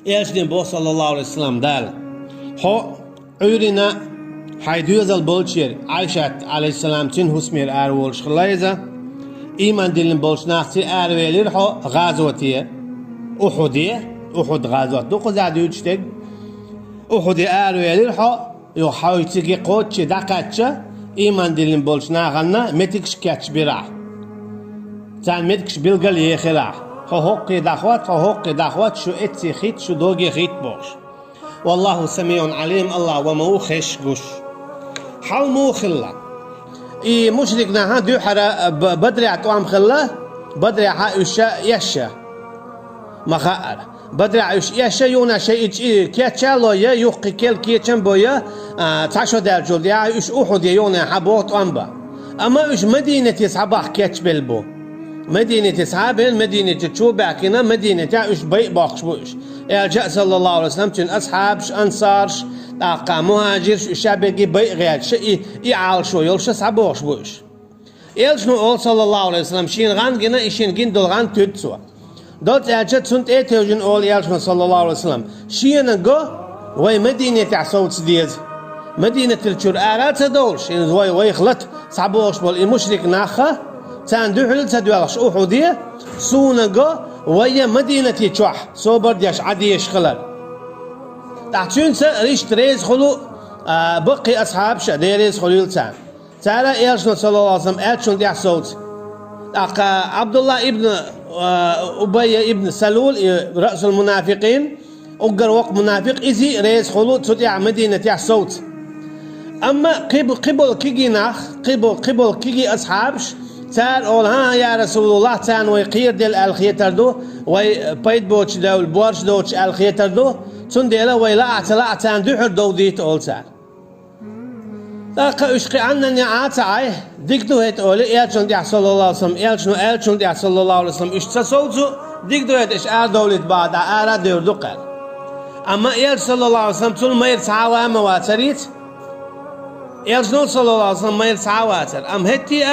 elçinin bu sallallahu aleyhi ve sellem der. Ho ürine haydüzel bolçer Ayşe aleyhisselam için husmer ervolş kılayza. İman dilin bolç nahsi ervelir ho gazvatiye. Uhud gazvat. Dokuz adı üçtek. Uhud'e ervelir ho yo haytigi qoççı dakatça iman dilin bolç nağanna metik şikayetçi bira. Sen metik bilgal yexira. حقوق دعوات شو اتي خيت شو دوغي خيت بوش والله سميع عليم الله وموخش قش حال موخلا اي مشركنا ها دو حرا بدري عطوام خلا بدري عايشة يشا مخاءر بدري عايش يشا يونا شيء كيتشالو يا يوقي كيل كيتشن بويا تعشو درجول يا ايش احد يونا حبوت امبا اما ايش مدينة يصباح كيتش بلبو مدينة أصحابين مدينة تشوبعكنا مدينة تعيش بيء باخش بوش الجاء صلى الله عليه وسلم تن أصحابش أنصارش تاقا مهاجرش الشعبي بيء غير شيء يعال شو يلش أصحابوش بوش يلشنو أول صلى الله عليه وسلم شين غان جنا إشين جن دول غان تدسوا دوت الجاء سنت إتيوجن أول يلشنو صلى الله عليه وسلم شين جو وي مدينة تعصوت ديز مدينة الشرآرات تدولش إن وي خلط صحابوش بول المشرك ناخه تان دحل تدوالش أحدية سونجا ويا مدينة تشوح صوبر ديش عديش خلال تحتون ريش تريز خلو بقي أصحاب شديريز خلو تان تارا إيرشنا صلى الله عليه وسلم إيرشنا ديح صوت عبد الله ابن أبي ابن سلول رأس المنافقين أقر وقت منافق إزي ريز خلو تدع مدينة ديح صوت أما قبل كيجي ناخ قبل كيجي أصحابش تان أول ها يا رسول الله تان ويقير دل الخيتر دو وي بيت بوش دول بورش دوش الخيتر دو تون ديلا ويلا اعتلا تان دحر دو ديت أول تان لقى أشقي عنا نعاتعي ديك دو هيت أولي إيالشن ديح صلى الله عليه وسلم إيالشن ديح صلى الله عليه وسلم اشتصوتو ديك دو هيت إش دولت بعد آرا دير دو قل أما إيالش صلى الله عليه وسلم تون ما يرتعاوا مواتريت إيالشنو صلى الله عليه وسلم ما يرتعاواتر أم هتي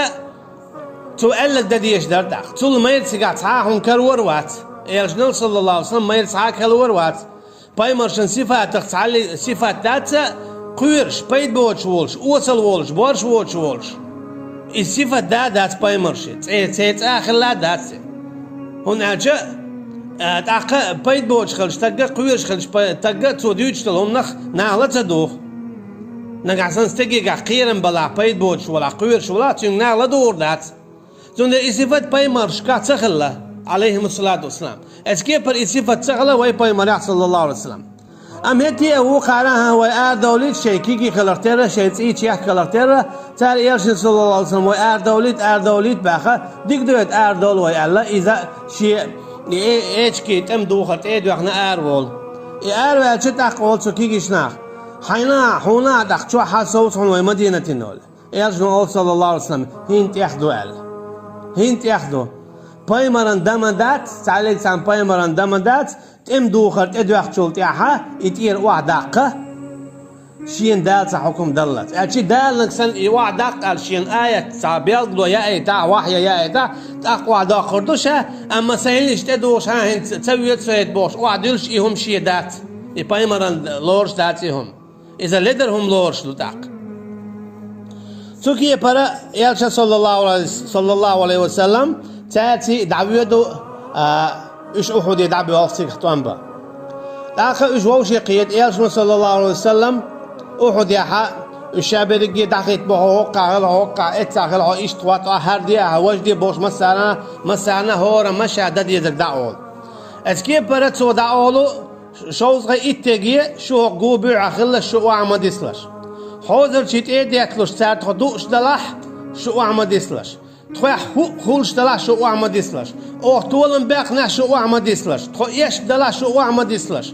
تقلك دديش دردق طول ما يرتقع تعاهم كالوروات يرجنل صلى الله عليه وسلم ما يرتقع كالوروات باي مرشن صفات تعلي صفات داتا قيرش بايد بوش وولش وصل وولش بورش وولش الصفات دات باي مرشت تيت اخر لا دات هون اجا تاقا بايد بوش خلش تاقا قيرش خلش تاقا توديوش تلهم نغلط دوخ نقعسن استقي قيرن بلا بايد بوش ولا قيرش ولا تيون نغلط دور دات تون الصفات بايمر شكا تخلا عليهم الصلاة والسلام اسكي بر الصفات تخلا وي بايمر صلى الله عليه وسلم ام هتي هو قراها وي دولت شي كيكي خلرتيرا شي تيچ يا خلرتيرا تار يرش صلى الله عليه وسلم وي دولت باخا ديك دوت دول وي الله اذا شي ايچكي تم دوخت دو احنا وول وال تقول سو كيكي شناخ حينا دخ شو حاسوس وي مدينة نول يرش صلى الله عليه وسلم هنت ياخدو هنت ياخدو بايمران دمدات تعليق سان بايمران دمدات تم دوخرت ادو اخشولت ياها يتير واحد دقة شين دال حكم دلت اشي دال سن واحد دقة شين آية تعبيل يا اي تاع وحي يا اي تاع تقوى داخردوش اما سهلش تدوش ها هنت تسويت سويت بوش واحد يلش ايهم شي دات بايمران لورش داتيهم اذا لدرهم لورش لتاق سوكي برا يالشا صلى الله عليه وسلم تاتي دعويدو ايش احد يدعبي وقتك خطوانبا داخل ايش ووشي قيد يالشا صلى الله عليه وسلم احد يحا الشعب رجي داخل هوقع اتاخل هو ايش تواتو هرديها وجدي بوش مسانا هورا مشا دد يزك دعول اسكي برا تو دعولو شوز غي اتجي شو قوبي عخل شو عمد يسلش حاضر شيت ياكلوش ساعت خدوش دلاح شو عمد يسلش تخيح خولش دلاح شو عمد يسلش او طولن باقنا شو عمد يسلش تخيش دلاح شو عمد يسلش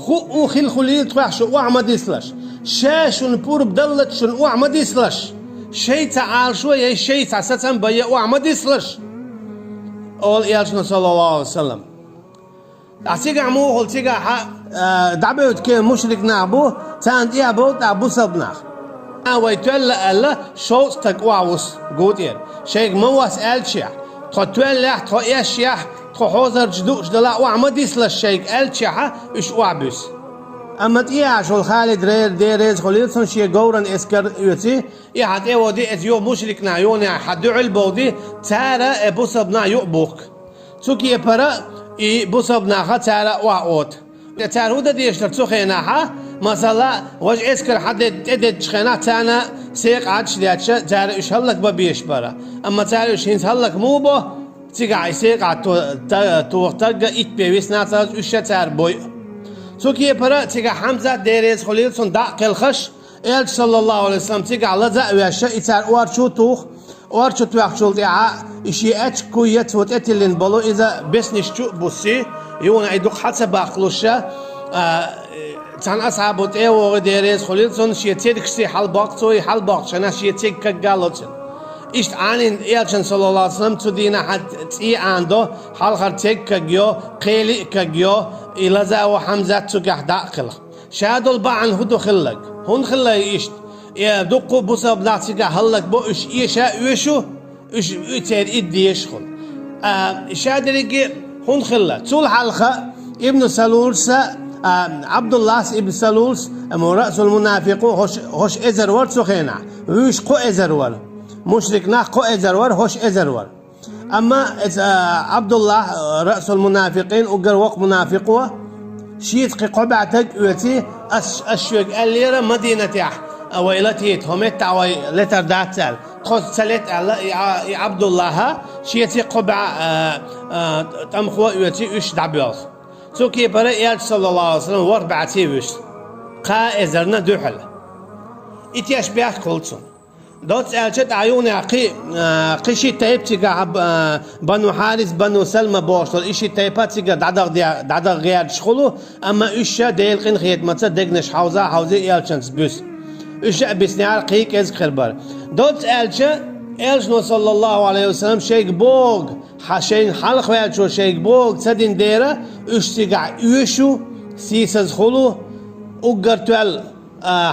خو خيل خليل تخيح شو عمد يسلش شاش ونبور بدلت شو عمد يسلش شي تعال شويه شي تعسن بيا عمد يسلش اول يالشنا صلى الله عليه وسلم أعطيك عمو قلتيك دعبت كي مشرك نعبو تاند يابو تعبو صبنا ويتولى الله شو تقواوس قوتير شيء مواس ألشيا تقتول له تقيشيا حوزر جدوش دلا وعمديس للشيك الشحة إيش وعبس أما تياش والخالد رير ديريز خليلسون شيء جورن إسكر يوتي يحد ودي إزيو مشرك نايوني حد البودي تارا بوسبنا يؤبوك توكي برا بوسبنا خا وعوت تارهودا ديشتر تخيناها مثلا وج إسكر حد تدد شخينا تانا سيق عادش دياتشا تار إيش هلك ببيش برا أما تار إيش هنس هلك موبو تيجا سيق عاد توقترجا إت بيويس ناتاج إيش تار بوي سوكي برا تيجا حمزة ديريز خليلسون داق الخش إل صلى الله عليه وسلم تيجا لذا وياشا إتار وارشو توخ وارشو توخشول دعاء إشي أتكو يتوت أتلين بلو إذا بس نشتو بوسي يون عيدوك حتى باقلوشا تان أصحابوت إيوه ديريز خليلسون شي تيدكسي حال باقتوي حال باقشنا شي تيك كقالوتن إشت عنين إلشان صلى الله عليه وسلم تدينا حد تي عنده حال خر تيك كجيو قيلي كجيو إلى ذا وحمزة تجح داخل شادو البعن هدو خلق هون خلق إشت يا دقو بوسب ناتيجا هلق بو إش إيشا إيشو إش إتير إدي يشخل شادريجي هون خلق طول حلقة ابن سلولس عبد الله ابن سلولس رأس المنافقون هوش إزرور سخينا ويش قو إزرور مشرك ناخ قو إزرور هوش إزرور أما عبد الله رأس المنافقين وقر وق منافقوه شيت قبعتك وتي أشوق الليرة مدينة ويلتي همت عوي لتر داتل خذ سلت على عبد الله شيت قبع تمخو وتي إيش دعبيوس سوكي برا صلى الله عليه وسلم وربعتي وش قا إزرنا دوحل إتياش بيات كولتون دوت ألشت عيوني قشي تايب تيجا بنو حارس بنو سلمى بوشتل إشي تايبات تيجا دعدا غير شخلو أما إيشا ديلقين خيط متى دقنش حوزي ألشنس بس إيشا بسنيار قيك إز خربر دوت ألشنو صلى الله عليه وسلم شيك بوغ حشين حلق ويالشو شيك بوغ تدين ديرة إيش تيجا إيشو سيسز خلو وقرتوال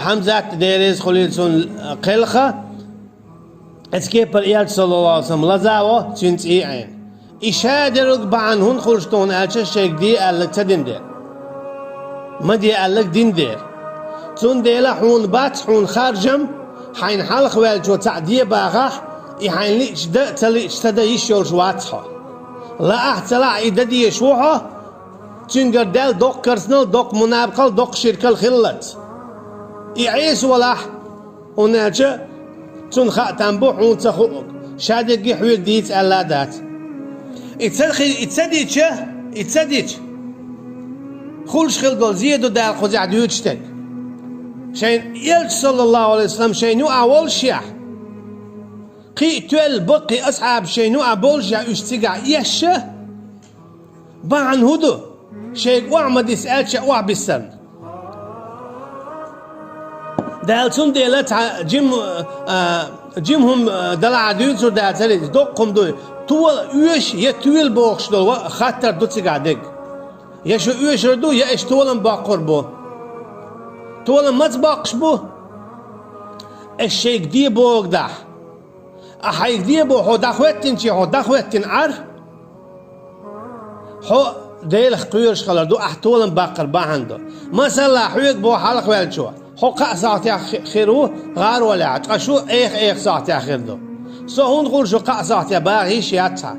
حمزات ديريز خليلسون قلخة اسكيبر إيال صلى الله عليه وسلم لزاوه تنت إيعين إشادرق بعنهن خلشتون ألشا شيك دي ألك تدين دير ما دي ألك دين دير تون ديلا حون بات حون خارجم حين حلق والجو تعديه باغاح إحين ليش دا تليش تدا يشيول جواتها لا أحتلا إذا دي يشوها تنقر دال دوق كرسنل دوق منابقل دوق شركة خلت إعيس ولاح وناجا تنخا تنبوح ونتخوك شادق حويل ديت ألادات اتسديتش خلش خلقل زيدو دال خزع ديوتشتك شين يلج صلى الله عليه وسلم شينو أول شيح قي تول بقي أصحاب شينو أبول شيح اشتقع يشه بعن هدو شيك وعمد يسأل شيء وعبسن دالتون ديلت جيمهم دلع ديوتر دالتالي دوقهم دو طول يوش يتويل بوخش دول خاطر دو تيقعدك يشو يوش ردو يأش طولن باقر بو طولن ما تباقش بو الشيك دي بوغ ده أحيك دي بو هو داخوتين شي هو داخوتين عر هو ديلخ قيرش خلر دو أحتولن باقر با عنده مثلا حويك بو حلق والشو حقا ساعتي خيرو غار ولا عتقشو ايخ ساعتي خير دو سهون قول شو قا ساعتي باغي شياتها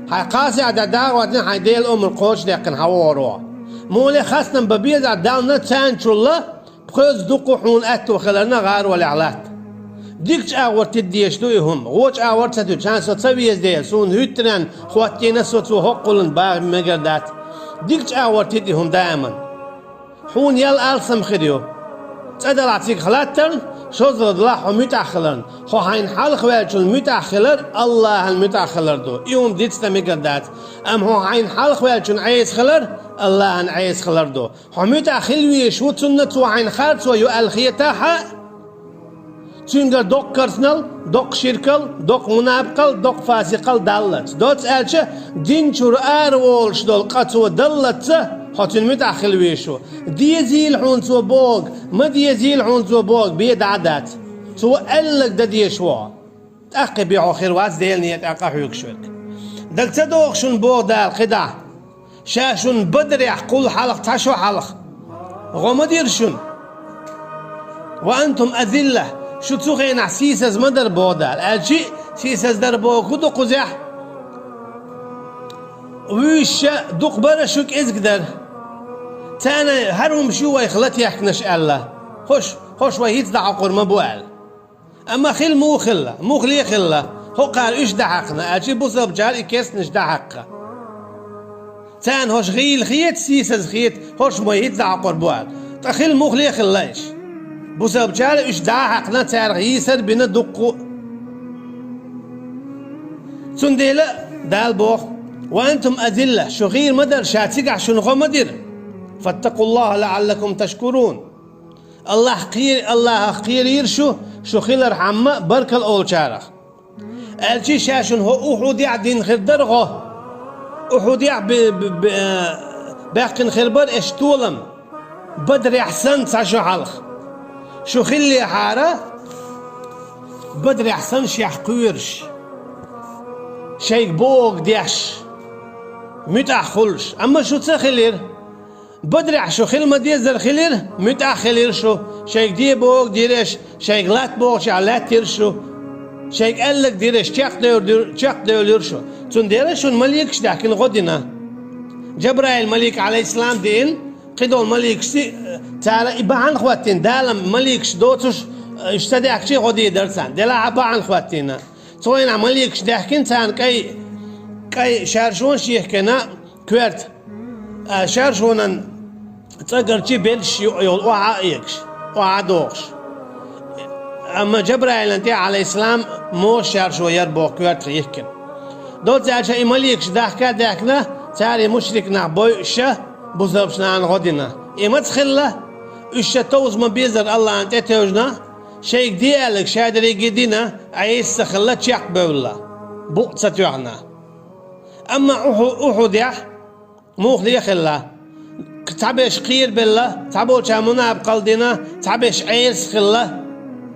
هاي قاسي عدا دار ودن هاي ديل القوش لكن هورو مولي خاصنا ببيض عدالنا تانشو الله بخوز دوقو حون اتو خلرنا غار ولا علات ديكش اور تديش دويهم غوش اور تدو چانسو تسويز ديل سون هيتران خواتينا سوتو حقولن باغ مقردات ديكش اور تديهم دائما حون يل ألسم خديو تقدر أعطيك خلاتن شوز الله متأخرن خو هين حال خوالشون متأخر الله المتأخر دو يوم ديت تمقدات أم هو هين حال خوالشون عايز خلر الله عايز خلر دو هو متأخر ويش وتسنة وعين خالص ويؤل خيتاها تنقر دوق كرسنل دوق شركل دوق منابقل دوق فاسقل دلت دوت ألشة دين شور أرولش دول قطو دلت حتى متأخر ويشو ديزيل حون تو بوغ ما ديزيل حون تو بوغ بيد عدات تو ألق دا ديشوا تأقي بيعو خير واز ديل نيت أقا حيوك شوك دل تدوخشن بودال قدا شاشن بدر يحقول حلق تشو حلق غمديرشن وأنتم أذلة شو تسوخين عسيسز مدر بودال ألشي سيسز دربو كدو قزح ويش دوق برشوك إزقدر تانا هرهم شو ويخلت يحكنش الله خوش ويهيت دعا قرما بوال أما خل مو خلا مو خلي خلا هو قال إيش دعقنا أجي بوصل بجال إكيس نش دعقه تان هوش غيل خيت سيسز خيت هوش ويهيت دعا قربوال تخل مو خلي خلاش بوصل بجال إيش دعقنا تار غيسر بنا دقو تنديلا دال بوخ وأنتم أذلة شو غير مدر شاتيقع شو نغو مدر فاتقوا الله لعلكم تشكرون الله خير يرشو شو خير رحمة برك الأول شارخ الشي شاشن هو أحد يعدين خير درغه أحد يعب باقي خير بر اشتولم بدر يحسن ساشو حلخ شو خلي حارة بدر يحسن شيح قويرش شيك بوغ ديش متأخلش أما شو تخلير بدرع شو خل ما ديزر خلير متأخلير شو شيك دي بوغ ديرش شيك لات بوغ شعلات تيرشو شيك قالك ديرش تشاق دير شو تون ديرش المليكش لكن غدنا جبرائيل ملك عليه السلام دين قدو الملك تعالى إبعان خواتين دالم مليكش دوتش اشتدي أكشي غدي درسان دلا إبعان خواتينا توين عمليكش دحكين تان كي شارشون شيخ كنا كويرت شارشونا تقر تي بيلش يول وعايكش وعدوخش أما جبرائيل أنت عليه السلام مو شارشو يربو كويرت يحكن دوت زعشا إماليكش دحكنا تاري مشركنا بويشة بوزربشنا عن غدنا إما تخلى إيش توز ما بيزر الله أنت توجنا شيك ديالك شادري قدينا عيس خلت شيق بولا بؤسة يعنا أما أحد يح موخلي خلا تعبش قير بالله تعبو شامونا بقلدنا تعبش عيس خلا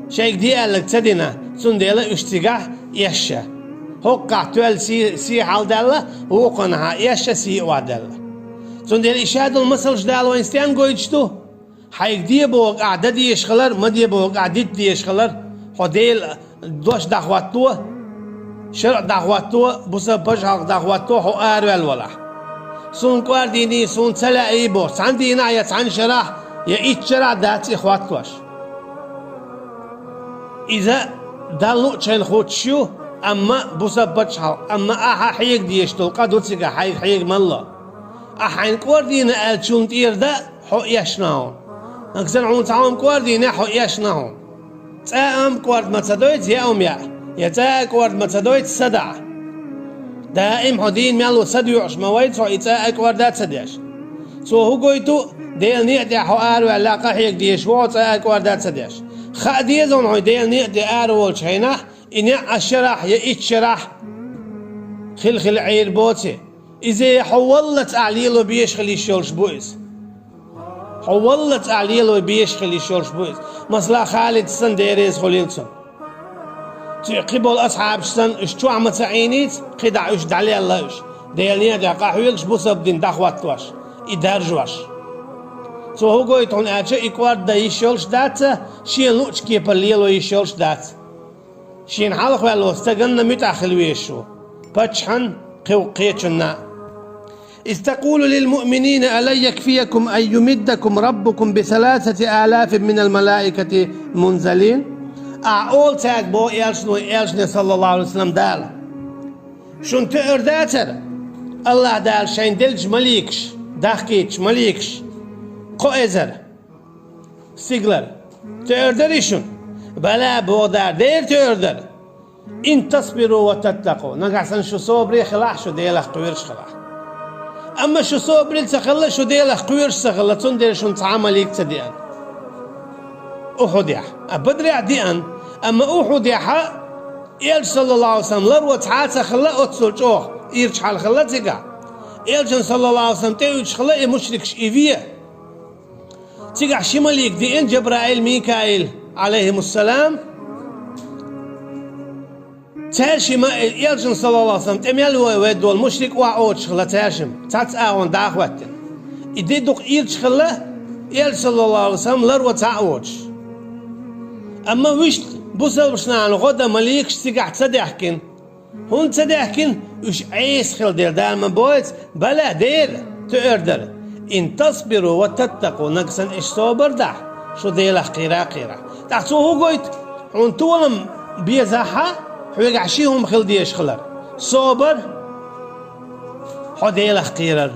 شيك ديالك تدينا سنديلا اشتقاح يشا هوقع توال سي حال دالة وقنها يشا سي وعدالة سنديل إشاد المصل جدال وينستيان قويجتو حيك دي بوق عدد يشخلر ما دي بوق عدد دي يشخلر خديل دوش دعواتو شرع دعواتو بوسا بجحق دعواتو هو آروال ولا سون كوار ديني سون سلا اي بورس عن دينا يتعن شرح يا ايت شرع دات اخواتوش اذا دالو تشين خوتشو اما بوسا بجحق اما احا حيك دي يشتلقا دوتسيقا حيك مالله احين كوار دينا الشون تير دا حو يشناون أكثر عون تعاون كواردي نحو يشناهم تأم كوارد ما تصدويت يوم يا تأ كوارد ما تصدويت صدع دائم حدين مالو صديوش ما ويد سو يتأ كواردات صديش سو هو قويتو ديل نيت حو آرو علاقة هيك ديش وو تأ كواردات صديش خادي زون هو ديل نيت آرو والشينه إني أشرح يا إتشرح خل عير بوتي إذا حولت أعليلو بيش خلي شولش بويز حولت عليلو بيش خلي شورش بويز مثلا خالد سن ديريز خليلسون قبل أصحاب سن اشتو عم تعينيت قدع اشد عليه الله اش ديالنيا دا قاحويلش بوسب دين داخواتواش إدارجواش سو هو قويت هون أجا إكوار دا يشولش داتا شين لوش كيبا ليلو يشولش دات شين حالق والو استقلنا متأخل ويشو باتشحن قيتشنا إذ تقول للمؤمنين ألن يكفيكم أن يمدكم ربكم ب3,000 من الملائكة منزلين أقول تاك بو إلشنو صلى الله عليه وسلم دال شون تأرداتر الله دال شين دلج مليكش داخكيتش مليكش قوئزر سيغلر تأردريشون بلا بودار دير تأردر إن تصبروا وتتقوا نقعسن شو صبري خلاح شو ديلخ قويرش خلاح أما شو صوبريل سخلا شو ديلخ قويرش سخلا تندير شون تعامليك تديان أحد يح أبدر يعديان أما أحد يح إيل صلى الله عليه وسلم لروة تعال سخلا أتصل جوه إيرش حال خلا تيقع إيل صلى الله عليه وسلم تيوش خلا مشركش إيفية تيقع شماليك دين جبرائيل ميكائيل عليهم السلام تاشي ما يلجن صلى الله عليه وسلم تميل ودول مشرك وعود شغلة تاشم تاتس آون داخواتن إدي دوق إيل شغلة يل صلى الله عليه وسلم لرو تعوش أما وش بوصل بشنان غدا مليكش تقع تصدحكن هون تصدحكن وش عيس خل دير دار من بويت بلا دير تقدر إن تصبروا وتتقوا نقصا إيش صبر ده شو ديلا قيرا تحسو هو قلت هون طولم بيزاحة حويق عشيهم خل ديش خلر صبر حو ديلا قيرا